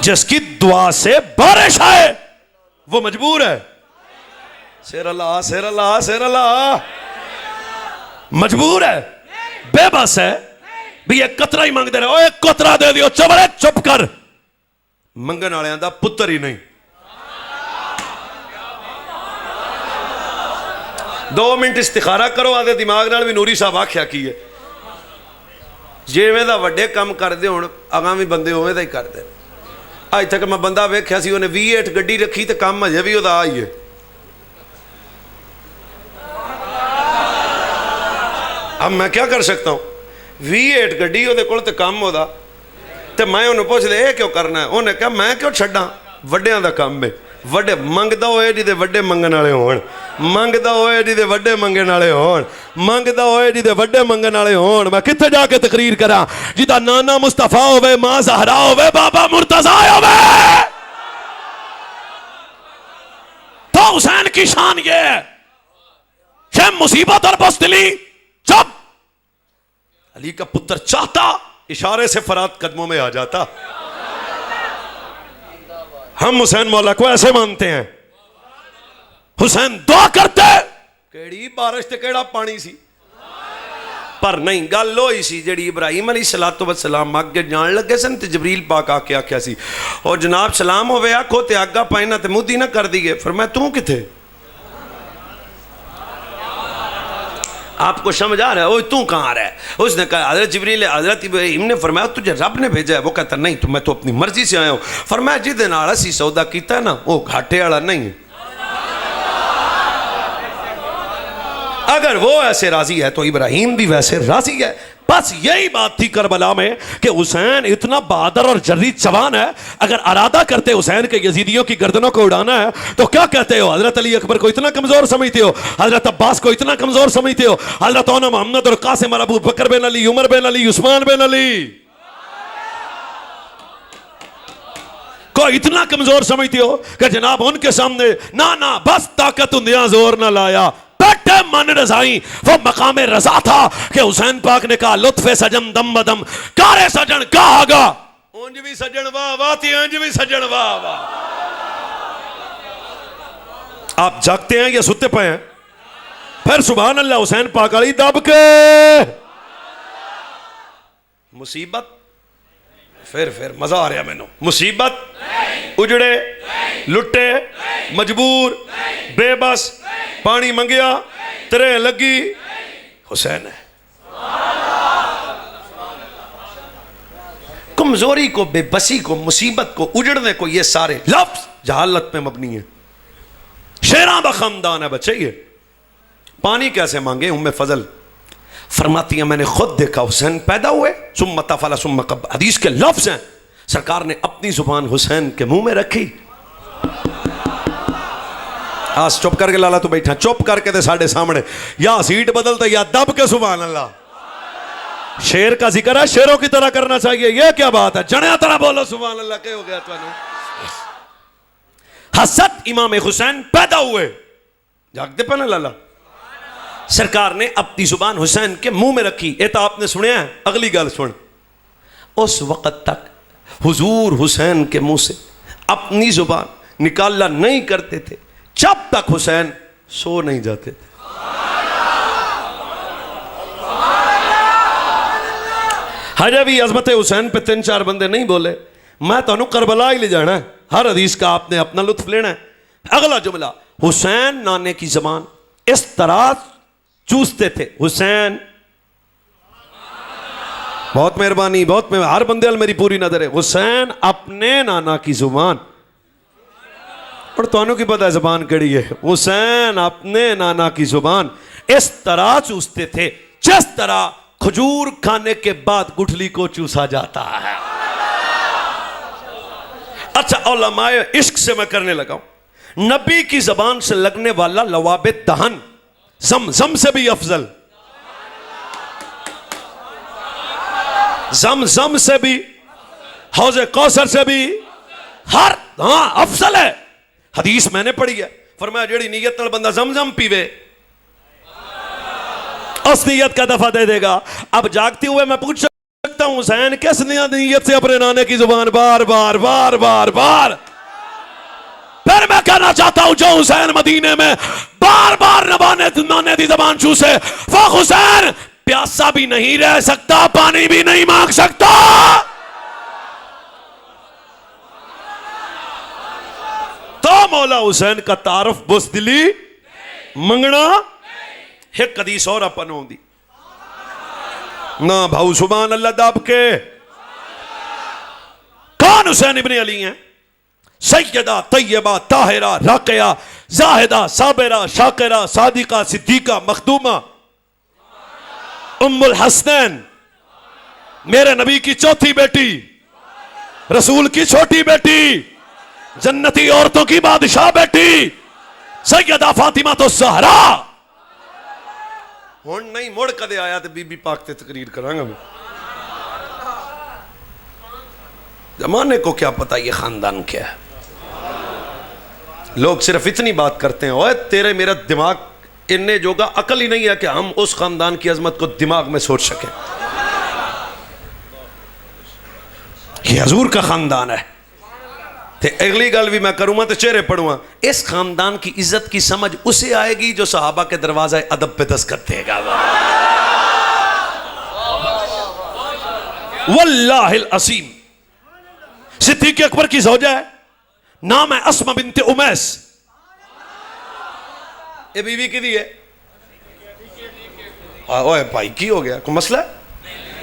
जिसकी दुआ से बारिश आए वो मजबूर है। शेर अल्लाह, शेर अल्लाह, शेर अल्लाह। मजबूर है, बेबस है भी एक कतरा ही मंगते रहे। एक कतरा दे दियो, चबड़े चुप कर। मंगन वाले दा पुत्र ही नहीं। 2 मिनट इस्तिखारा करो, आदे दिमाग नाल भी नूरी साहब आख्या की है जिवें दा वड्डे काम करदे हुण आगामी बंदे उवें दा ही करदे। अज तक मैं बंदा वेख्या सी उन्हें V8 गड्डी रखी तो काम अजे भी उहदा आई है। अब मैं क्या कर सकता हूँ? V8 गड्डी उहदे कोल ते काम उहदा ते मैं उन्हें पुछ दे क्यों करना है? उन्हें कहा मैं क्यों छड्डा, वड्डियां दा काम है। वड्डे मंगदा होए जिहदे वड्डे मंगण वाले होण, मंगदा होए जिहदे वड्डे मंगण वाले होण, मंगदा होए जिहदे वड्डे मंगण वाले होण। मैं कित्थे जाके तकरीर करा जिहदा नाना मुस्तफा होवे, मां ज़हरा होवे, बाबा मुर्तज़ा होवे। तो हुसैन की शान ये है कि मुसीबत और बुज़दिली जब अली का पुत्र चाहता इशारे से फरात कदमों में आ जाता। हम हुसैन मौला को ऐसे मानते हैं, हुसैन दुआ करते केड़ी बारिश ते केड़ा पानी सी, पर नहीं गल होई सी जेड़ी इब्राहिम अलैहिस्सलातु वस्सलाम अगे जान लगे सन ते जबरील पाक आके आख्या सी और जनाब सलाम होवे आखो ते आगा पाइना ते मुद्दी ना कर दीए। फरमाया तू किथे? आपको समझ आ रहा है? ओ तू कहाँ आ रहा है? उसने कहा हजरत जिब्रील हजरत इब्राहिम ने फरमाया तुझे रब ने भेजा है। वो कहता नहीं तो मैं तो अपनी मर्जी से आया हूँ। फरमाया जिहदे नाल असीं सौदा कीता ना वो घाटे वाला नहीं है। अगर वो ऐसे राजी है तो इब्राहिम भी वैसे राजी है। बस यही बात थी करबला में कि हुसैन इतना बहादुर और जर्री जवान है। अगर अरादा करते हुसैन के यजीदियों की गर्दनों को उड़ाना है तो क्या कहते हो? हजरत अली अकबर को इतना कमजोर समझते हो, हजरत अब्बास को इतना कमजोर समझते हो, हजरत ओना मोहम्मद और कासिम और अबू बकर बिन अली, उमर बिन अली, उस्मान बिन अली को इतना कमजोर समझते हो कि जनाब उनके सामने ना ना बस ताकत उन्दियां जोर ना लाया, बैठे मन रजाई। वो मकाम रजा था कि हुसैन पाक ने कहा लुत्फे सजन दम बदम, कारे सजन कहागा उंज भी सजन वाह वाह ती उंज भी सजन वाह वाह। आप जागते हैं या सुते पे हैं? फिर सुभान अल्लाह हुसैन पाक अली दब के मुसीबत फिर मजा आ रहा मैनू। मुसीबत उजड़े लुटे मजबूर बेबस पानी मंगिया तेरे लगी हुसैन है। कमजोरी को, बेबसी को, मुसीबत को, उजड़ने को ये सारे लफ्ज जहालत में मबनी है। शेरां दा खानदान है बच्चे। ये पानी कैसे मांगे? उम्मे फजल फरमाती है मैंने खुद देखा हुसैन पैदा हुए सुम्मा तफला सुम्मा कब। हदीस के लफ्ज हैं सरकार ने अपनी जुबान हुसैन के मुंह में रखी। आज चुप करके लाला तू बैठा, चुप करके ते साढ़े सामने या सीट बदलते या दब के सुभान अल्लाह। शेर का जिक्र है, शेरों की तरह करना चाहिए। ये क्या बात है? जनिया तरह बोलो सुभान अल्लाह। क्या हो गया तुहानू? हसरत इमाम हुसैन पैदा हुए, जागते पे ना लाला। सरकार ने अपनी जुबान हुसैन के मुंह में रखी। ये तो आपने सुनिया है। अगली गल सुन, उस वक्त तक हुजूर हुसैन के मुंह से अपनी जुबान निकालना नहीं करते थे जब तक हुसैन सो नहीं जाते थे। हजे भी अजमत हुसैन पे 3-4 बंदे नहीं बोले। मैं तो करबला ही ले जाना है। हर हदीस का आपने अपना लुत्फ लेना है। अगला जुमला, हुसैन नाने की जबान इस तरह चूसते थे। हुसैन बहुत मेहरबानी, बहुत हर बंदे मेरी पूरी नजर है। हुसैन अपने नाना की जुबान, और तुहानू की पता है जुबान कड़ी है? हुसैन अपने नाना की जुबान इस तरह चूसते थे जिस तरह खजूर खाने के बाद गुठली को चूसा जाता है। अच्छा, उलमाए इश्क से मैं करने लगा हूं। नबी की जबान से लगने वाला लवाबे दहन जम से भी अफजल, जम से भी, हौज़े कौसर से भी, हर अफजल है। हदीस मैंने पढ़ी है, फरमाया जेड़ी नीयत नाल बंदा जम पीवे उस नीयत का दफा दे देगा। अब जागते हुए मैं पूछ सकता हूं हुसैन किस नीयत से अपने नाने की जुबान बार बार बार बार बार। फिर मैं कहना चाहता हूं जो हुसैन मदीने में बार बार नाने की जबान चूसे वो हुसैन प्यासा भी नहीं रह सकता, पानी भी नहीं मांग सकता। तो मौला हुसैन का तारफ बुज़दिली मंगना एक हदीस और अपन होंगी ना भाऊ सुभान अल्लाह दब के। कौन हुसैन इब्ने अली हैं? सैयदा तैयबा ताहिरा राकिया जाहिदा साबिरा शाकिरा सादिका सिद्दीका मखदूमा उम्मुल हसनैन, मेरे नबी की चौथी बेटी, रसूल की छोटी बेटी, जन्नती औरतों की बादशाह बेटी सैयदा फातिमा तो ज़हरा। हुण नहीं मुड़ कदे आया तो बीबी पाक ते तकरीर करांगा मैं। जमाने को क्या पता ये खानदान क्या है। लोग सिर्फ इतनी बात करते हैं, ओए तेरे मेरा दिमाग इन्ने जोगा अकल ही नहीं है कि हम उस खानदान की अजमत को दिमाग में सोच सके। ये हजूर का खानदान है। ते अगली गल भी मैं करूंगा तो चेहरे पढ़ूंगा। इस खानदान की इज्जत की समझ उसे आएगी जो सहाबा के दरवाजा अदब पे दस्तखत देगा। वल्लाहिल असीम सिद्दीक अकबर की ज़ौजा है, नाम है अस्मा बिन्ते उमैस। ये बीवी की दी है। ओए भाई की हो गया, कोई मसला है?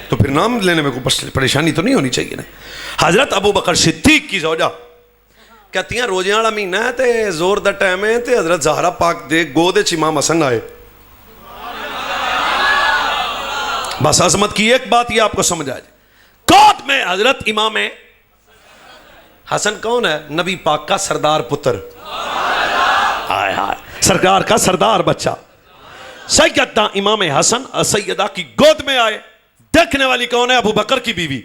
तो फिर नाम लेने में कोई परेशानी तो नहीं होनी चाहिए ना। हजरत अबू बकर सिद्दीक की ज़ौजा कहती हैं रोजे वाला महीना है ते जोर दा टाइम है ते हजरत ज़हरा पाक दे गोद च इमाम हसन आए। बस अजमत की एक बात ये आपको समझ आ जाए, गोद में हजरत इमाम हसन कौन है? नबी पाक का सरदार पुत्र, हाय हाय सरकार का सरदार बच्चा सैयदा इमाम हसन सैयदा की गोद में आए। देखने वाली कौन है? अबू बकर की बीवी।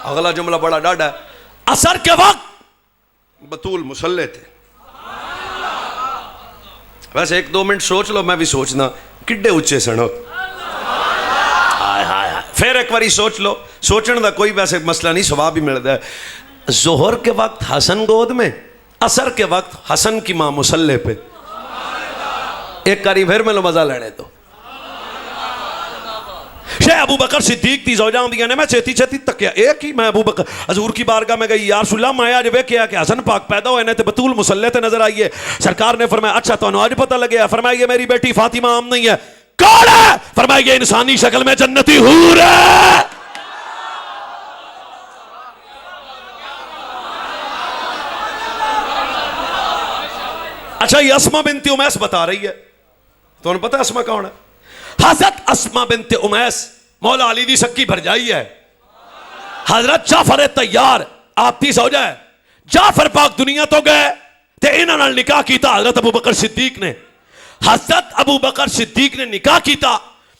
अगला जुमला बड़ा डाढ़ा है। असर के वक्त बतूल मुसल्ले थे। वैसे एक दो मिनट सोच लो, मैं भी सोचना किड्डे उच्चे सनो। हाय हाय हाय फिर एक बारी सोच लो, सोचने का कोई वैसे मसला नहीं, सवाब भी मिलता है। जोहर के वक्त हसन गोद में, असर के वक्त हसन की मां मुसल्ले पे। एक बारी फिर मैं मजा लेने दो। शेख अबू बकर सिद्दीक दी ज़ौजा होंदियां ने, मैं छेती छेती तकिया एक ही मैं अबू बकर हजूर की बारगाह में गई, यार रसूलल्लाह मैं आज वेख्या कि हसन पाक पैदा होए ने ते बतूल मुसल्ले ते नजर आई है। सरकार ने फरमाया अच्छा तो आज पता लगे? फरमाया ये मेरी बेटी फातिमा आम नहीं है। कौन है? फरमाया ये इंसानी शक्ल में जन्नती हूर है। अच्छा ये अस्मा बिन्ते उमैस बता रही है, तो उन्हें पता है अस्मा कौन है? हजरत अस्मा बिन्ते उमैस मौला अली दी सक्की भरजाई है। हजरत जाफर तैयार आपकी ज़ौजा है। जाफर पाक दुनिया तो गए ते इन्हां नाल निकाह कीता हजरत अबू बकर सिद्दीक ने। हजरत अबू बकर सिद्दीक ने निकाह कीता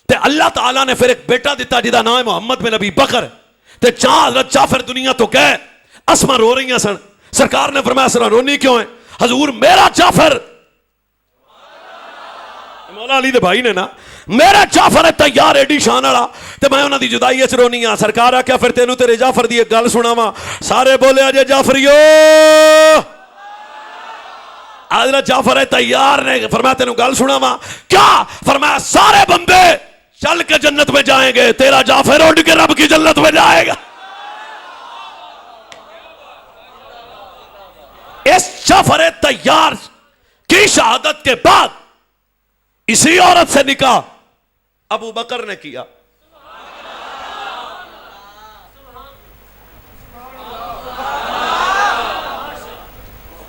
ते अल्लाह ताला ने फिर एक बेटा दिता जिदा नाम है मोहम्मद बिन अबी बकर। ते जहां हजरत जाफर दुनिया तो गए अस्मा रो रही सन। सरकार ने फरमाया असरा रोनी क्यों है? हजूर मेरा जाफर, मौला अली दे भाई ने ना, मेरा जाफर है तैयार एडी शान वाला ते मैं उन्हां दी जुदाई च रोनी आ। सरकार आख्या फिर तेनू तेरे जाफर दी एक गल सुनावा। सारे बोले अजे जाफरियो। हजरत जाफर है तैयार ने फरमाया तेनू गल सुनावा। क्या? फरमाया सारे बंदे चल के जन्नत में जाएंगे, तेरा जाफर उड़ के रब की जन्नत में जाएगा। इस जाफर तैयार की शहादत के बाद इसी औरत से निकाह अबू बकर ने किया।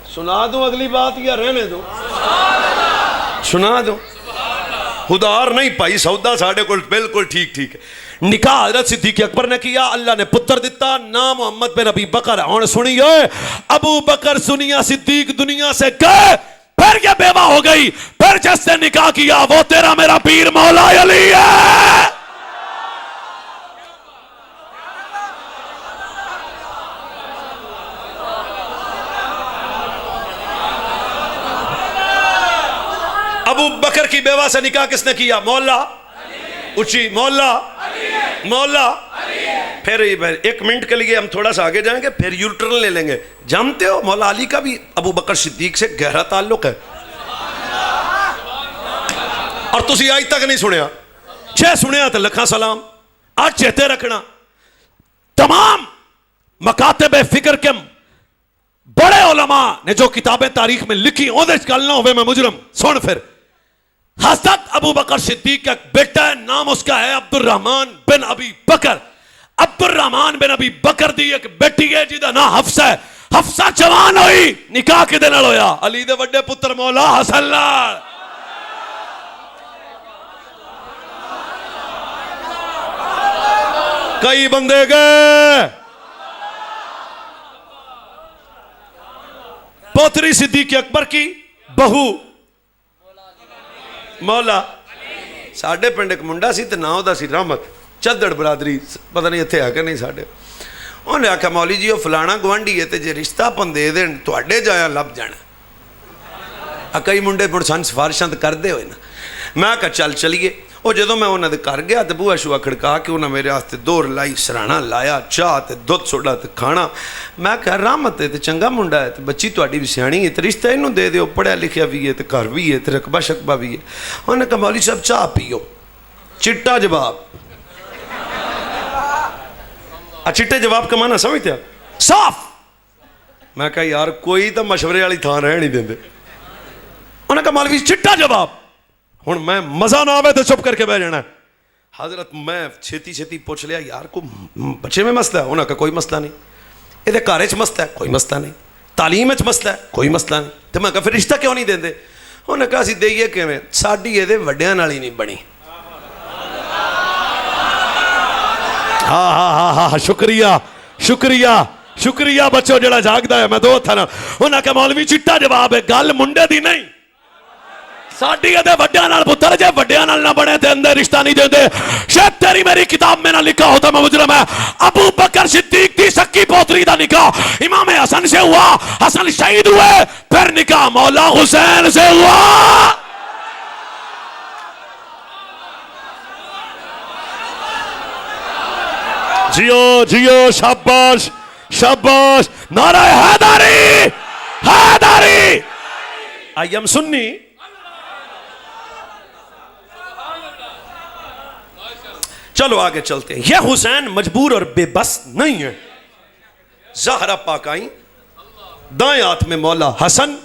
सुना दूं अगली बात या रहने दो? सुना दूं। उधार नहीं पाई सौदा साढ़े को बिल्कुल ठीक ठीक है। निकाह हजरत सिद्दीक अकबर ने किया, अल्लाह ने पुत्र दिता, नाम मोहम्मद बिन अबी बकर। हुण सुनिए, अबू बकर सुनिया सिद्दीक दुनिया से गए, फिर ये बेवा हो गई, फिर जिसने निकाह किया वो तेरा मेरा पीर मौला अली है। अबू बकर की बेवा से निकाह किसने किया? मौला ऊंची, मौला मौला फिर एक मिनट के लिए हम थोड़ा सा आगे जाएंगे, फिर यू टर्न ले लेंगे। जानते हो मौला अली का भी अबू बकर सिद्दीक से गहरा ताल्लुक है, और तुसी आज तक नहीं सुनिया। जे सुनिया तो लखा सलाम। आज चेते रखना, तमाम मकातब फिक्र के बड़े उलमा ने जो किताबें तारीख में लिखी ओदे गल ना होवे मैं मुजरम। सुन फिर, हज़रत अबू बकर सिद्दीक का बेटा है, नाम उसका है अब्दुर्रहमान बिन अबी बकर। अब्दुर्रहमान बिन अबी बकर दी एक बेटी है जिदा ना हफ्सा है। हफ्सा जवान हुई, निकाह किदे नाल होया? अली दे वड्डे पुत्र मौला हसन नाल। कई बंदे गए, पोतरी सिद्दीक अकबर की बहू मौला। साडे पिंड एक मुंडा सी ते नाम दा सी रहमत, चद्दड़ बरादरी, पता नहीं इत्थे है कि नहीं साडे। उन्हें आख्या मौली जी वो फलाना गवांढी है, तो जे रिश्ता अपन दे देन तुहाडे जाया लभ जाना। कई मुंडे मुड़ सन सिफारिशां तो करदे होए ना। मैं आख्या चल चलीए। और जो मैं उन्होंने घर गया तो बूहा शूआ खड़का के उन्हें मेरे वास्ते दोर लाई, सराहना लाया, चाह तो दुध सोडा तो खाना। मैं कहा रहमत है तो चंगा मुंडा है, तो बच्ची थोड़ी भी सियाणी है, तो रिश्ता इनू दे दो, पढ़िया लिखिया भी है, तो घर भी है, तो रकबा शकबा भी है। उन्हें कहा मौली साहब चाह पियो। चिट्टा जवाब। चिट्टे जवाब का माना समझते हो? साफ। मैं कहा यार कोई तो मशवरे वाली थान रह नहीं देंगे। उन्हें कहा मौलवी चिट्टा जवाब। हुण मैं मजा ना आवे तो चुप करके बह जाना। हजरत मैं छेती छेती पूछ लिया यार को बच्चे में मसला है? उन्हें कहा कोई मसला नहीं। ये घर च मसला है? कोई मसला नहीं। तालीम च मसला है? कोई मसला नहीं। तो मैं कहा फिर रिश्ता क्यों नहीं देंगे? उन्हें कहा असीं देईए किवें, साडी इहदे वड्डियां नाल ही नहीं बनी। हाँ हाँ हाँ हाँ, शुक्रिया शुक्रिया शुक्रिया बच्चों जड़ा जागदा है। मैं दो हत्थां नाल। उन्हें कहा मौलवी चिट्टा जवाब है, गल मुंडे दी नहीं, साडी इहदे वड्डियां नाल पुत्तर। जे वड्डियां नाल ना बने ते अंदर रिश्ता नहीं देंदे। शायद तेरी मेरी किताब में ना लिखा होता मैं मुजरम है। अबू बकर सिद्दीक की सक्की पोतरी दा निकाह इमाम हसन से हुआ, हसन शहीद हुए, फिर निकाह मौला हुसैन से हुआ। जियो जियो, शाबाश शाबाश, नारा हैदरी हैदरी। I am Sunni. चलो आगे चलते हैं। यह हुसैन मजबूर और बेबस नहीं है। ज़हरा पाक आई, दाएं हाथ में मौला हसन,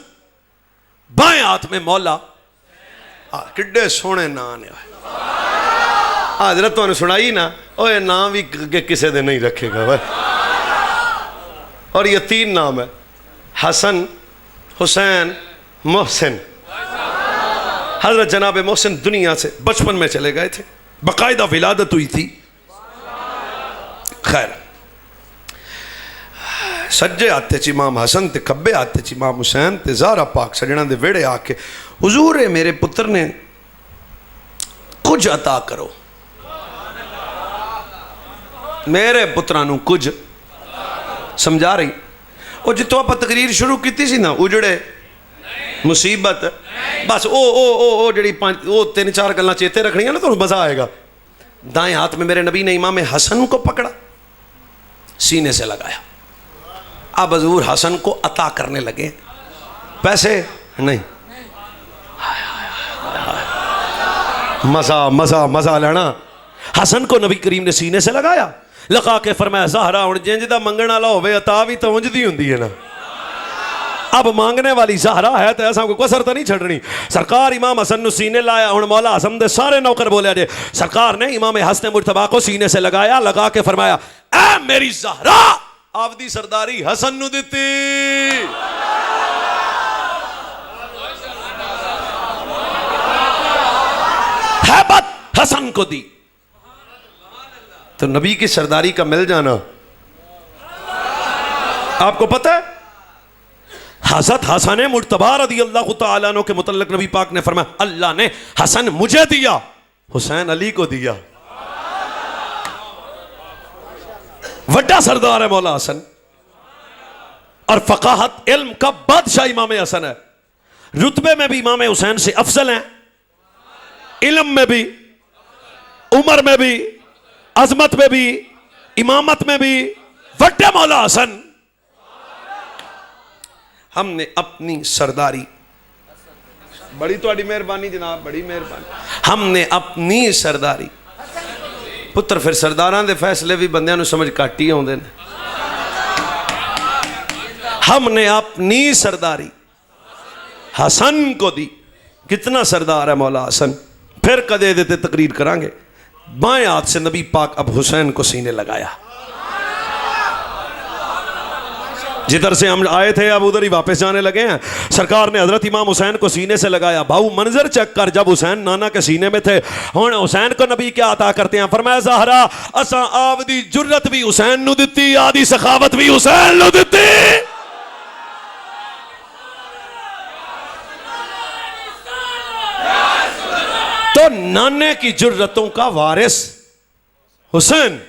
बाएं हाथ में मौला। किड्डे सोने ना ने हजरत तुहानू सुनाई ना, ओए नाम भी किसी दे नहीं रखेगा भाई। और ये तीन नाम है, हसन हुसैन मोहसिन। हजरत जनाब मोहसिन दुनिया से बचपन में चले गए थे, बाकायदा विलादत हुई थी। खैर सज्जे हाथे च इमाम हसन ते खब्बे हाथे च इमाम हुसैन ते ज़हरा पाक सजना दे वेड़े आके हुजूर मेरे पुत्र ने कुछ अता करो, मेरे पुत्रा नू कुछ समझा रही। और जितों आप तकरीर शुरू की सी ना, उजड़े मुसीबत, बस ओ जी वो तीन चार गल्लां चेते रखनियां ना, तो मजा आएगा। दाएं हाथ में मेरे नबी ने इमाम हसन को पकड़ा, सीने से लगाया। अब हजूर हसन को अता करने लगे, पैसे नहीं, मजा मजा मजा लेना। हसन को नबी करीम ने सीने से लगाया, लगा के फरमाया ज़हरा हुण जिंज दा मंगण वाला होवे अता भी तो उंज दी हुंदी है ना। अब मांगने वाली ज़हरा है तो ऐसा कोई कसर तो नहीं छड़नी। सरकार इमाम हसन नु सीने लाया। हुण मौला हसन दे सारे नौकर बोले जे सरकार ने इमाम हसन मुर्तबा को सीने से लगाया, लगा के फरमाया ऐ मेरी ज़हरा आपदी सरदारी हसन नु दिती। हैबत हसन को दी। तो नबी की सरदारी का मिल जाना आपको पता है। हज़रत हसन मुर्तबा रज़ी अल्लाह तआला अन्हु के मुतल्लिक़ नबी पाक ने फरमाया अल्लाह ने हसन मुझे दिया, हुसैन अली को दिया। वड्डा सरदार है मौला हसन, और फ़क़ाहत इल्म का बादशाह इमाम हसन है। रुतबे में भी इमाम हुसैन से अफजल हैं, इल्म में भी, उम्र में भी, अजमत में भी इमामत में भी वड्डे मौला हसन। हमने अपनी सरदारी, बड़ी तुहाडी मेहरबानी जनाब, बड़ी मेहरबानी, हमने अपनी सरदारी। पुत्र फिर सरदारां दे फैसले भी बंदियां नूं समझ घट ही आउंदे ने। हमने अपनी सरदारी हसन को दी। कितना सरदार है मौला हसन। फिर कदे देते तकरीर करांगे। बाएं हाथ से नबी पाक अब हुसैन को सीने लगाया। जिधर से हम आए थे अब उधर ही वापस जाने लगे हैं। सरकार ने हजरत इमाम हुसैन को सीने से लगाया। भाऊ मंजर चेक कर, जब हुसैन नाना के सीने में थे, हुण हुसैन को नबी क्या अता करते हैं? फरमाया ज़हरा असा आवदी जुर्रत भी हुसैन नू दित्ती, आदि सखावत भी हुसैन नू दित्ती। तो नाने की जुर्रतों का वारिस हुसैन,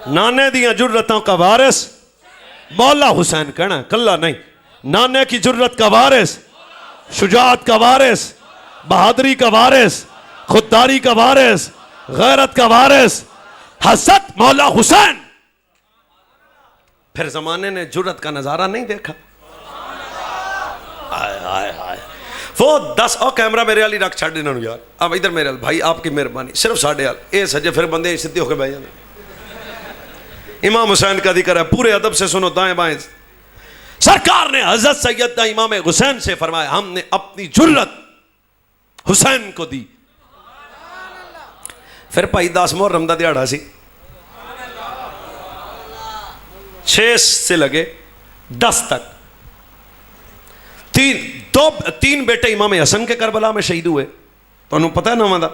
नाने दियां जुर्रतों का वारिस मौला हुसैन कहना, कल्ला नहीं। नाने की जुर्रत का वारिस, शुजाअत का वारिस, बहादुरी का वारिस, खुददारी का वारिस, गैरत का वारिस हज़रत मौला हुसैन। फिर जमाने ने जुर्रत का नजारा नहीं देखा। आय आय आय वो 10 और कैमरा मेरे वाली रख छड़ इन्होंने यार। अब इधर मेरे भाई आपकी मेहरबानी, सिर्फ साढ़े हाल ये सजे, फिर बंदे सीधे होकर बह जाते। इमाम हुसैन का जिक्र है, पूरे अदब से सुनो दाएं बाएं। सरकार ने हजरत सैयदना इमाम हुसैन से फरमाया हमने अपनी जुर्रत हुसैन को दी। फिर भाई 10 मुहर्रम दा दिहाड़ा सी, 6 से लगे 10 तक तीन बेटे इमाम हसन के करबला में शहीद हुए। तो पता है नामा दा?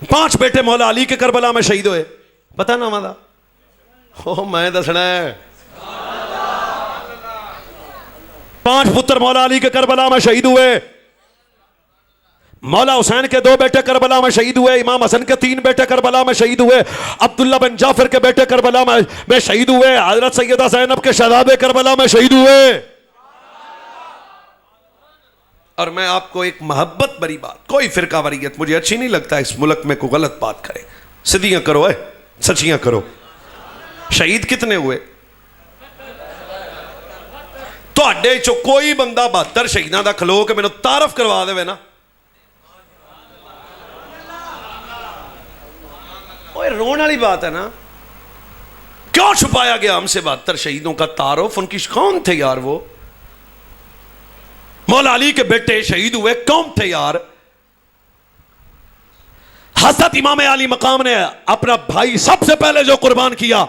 5 बेटे मौला अली के करबला में शहीद हुए। पता नामा दा? हो मैं दसना है। 5 पुत्र मौला अली के करबला में शहीद हुए। मौला हुसैन के 2 बेटे करबला में शहीद हुए। इमाम हसन के 3 बेटे करबला में शहीद हुए। अब्दुल्ला बिन जाफर के बेटे करबला में शहीद हुए। हजरत सैयदा ज़ैनब के शहजादे करबला में शहीद हुए। और मैं आपको एक मोहब्बत भरी बात, कोई फिरका वरीयत मुझे अच्छी नहीं लगता इस मुल्क में कोई गलत बात करे। सीधियां करो है, सचियां करो। शहीद कितने हुए? तुहाडे चो कोई बंदा 72 शहीदां दा खलो के मैनू तारफ करवा देवे ना, ओए रोने वाली बात है ना। क्यों छुपाया गया हमसे 72 शहीदों का तारुफ? उनकी कौन थे यार? वो मौला अली के बेटे शहीद हुए, कौन थे यार? हजरत इमाम अली मकाम ने अपना भाई सबसे पहले जो कुर्बान किया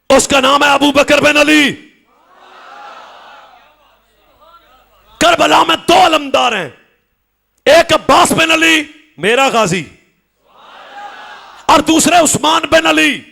उसका नाम है अबू बकर बिन अली। करबला में 2 अलमदार हैं, एक अब्बास बिन अली मेरा गाजी और दूसरे उस्मान बिन अली।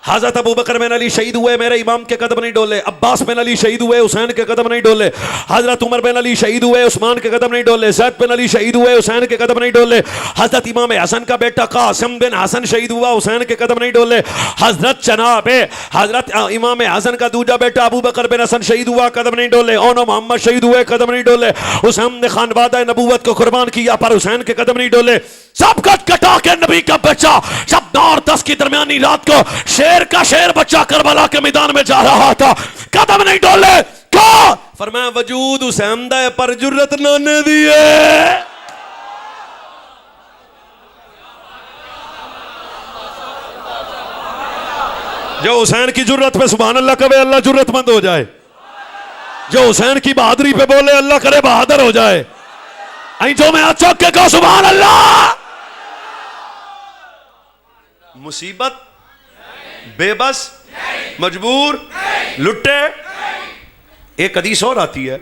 हजरत अबू बकर बिन अली शहीद हुए, मेरे इमाम के कदम नहीं डोले। अब्बास बिन अली शहीद हुए, हुसैन के कदम नहीं डोले। हजरत उमर बिन अली शहीद हुए, उस्मान के कदम नहीं डोले। ज़ैद बिन अली शहीद हुए, हुसैन के कदम नहीं डोले। हजरत इमाम हसन का बेटा कासिम बिन हसन शहीद हुआ, हुसैन के कदम नहीं डोले। हजरत जनाब हजरत इमाम हसन का दूजा बेटा अबू बकर बिन हसन शहीद हुआ, कदम नहीं डोले। ओनो मोहम्मद शहीद हुए, कदम नहीं डोले। हुसैन ने खानवादा नबूवत को कुर्बान किया पर हुसैन के कदम नहीं डोले। सब कट कटा के नबी का बच्चा जब 9 और 10 की दरमियानी रात को शेर का शेर बच्चा करबला के मैदान में जा रहा था, कदम नहीं डोले। क्यों? फरमाया वजूद हुसैन दा पर जुर्रत नाने दी है। जो हुसैन की जुर्रत पे सुभान अल्लाह कहे अल्लाह जुर्रतमंद हो जाए। जो हुसैन की बहादुरी पे बोले अल्लाह करे बहादुर हो जाए। जो मैं चौक के कहो सुभान अल्लाह। मुसीबत, बेबस, मजबूर, लुट्टे। एक हदीस और आती है,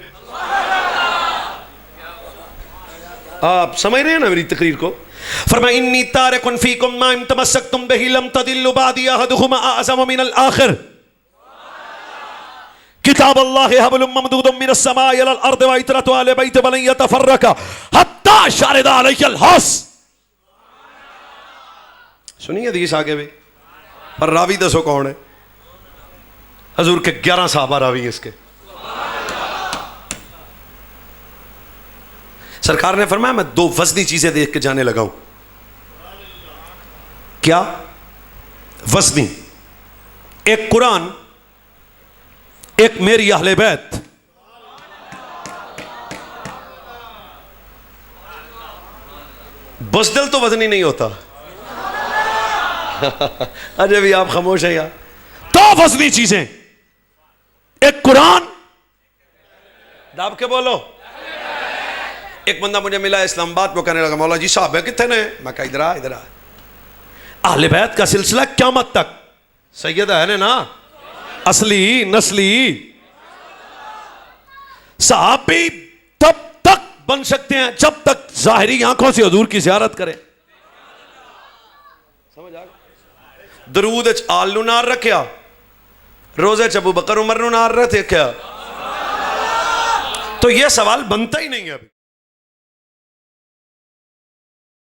आप समझ रहे हैं ना मेरी तकरीर को? फरमाया इन्नी तारिकुन फीकुम मा इन तमस्सकतुम बिही लम तदिल्लु बादी अहदुहुमा अअज़म मिनल आखिर। किताब अल्लाह हब्लुम ममदूदुम मिनस समाई अलल अर्द व इतरतु अहले बैत वलन यतफर्रका हत्ता शारिदा अलैहिल हस। सुनिए हदीस आगे भी, पर रावी दसो कौन है? हजूर के 11 सहाबा रावी इसके। सरकार ने फरमाया मैं 2 वजनी चीजें देख के जाने लगा हूं। क्या? वजनी, एक कुरान, एक मेरी अहले बैत। बुज़दिल तो वजनी नहीं होता। अजय भी आप खामोश है यार। 2 वजनी चीजें, एक कुरान, दाब के बोलो। एक बंदा मुझे मिला इस्लामाबाद में, कहने लगा मौला जी साहब है कितने ने? मैं कहा इधर आ इधर आ। अहले बैत का सिलसिला क़यामत तक। सैयदा है ना, असली नस्ली सहाबी तब तक बन सकते हैं जब तक जाहिरी आंखों से हुजूर की ज़ियारत करें। समझ आ गया? दरूद आल नू नार रखिया, रोजे च अबू बकर उमर नू नार रखे क्या? तो यह सवाल बनता ही नहीं है अभी।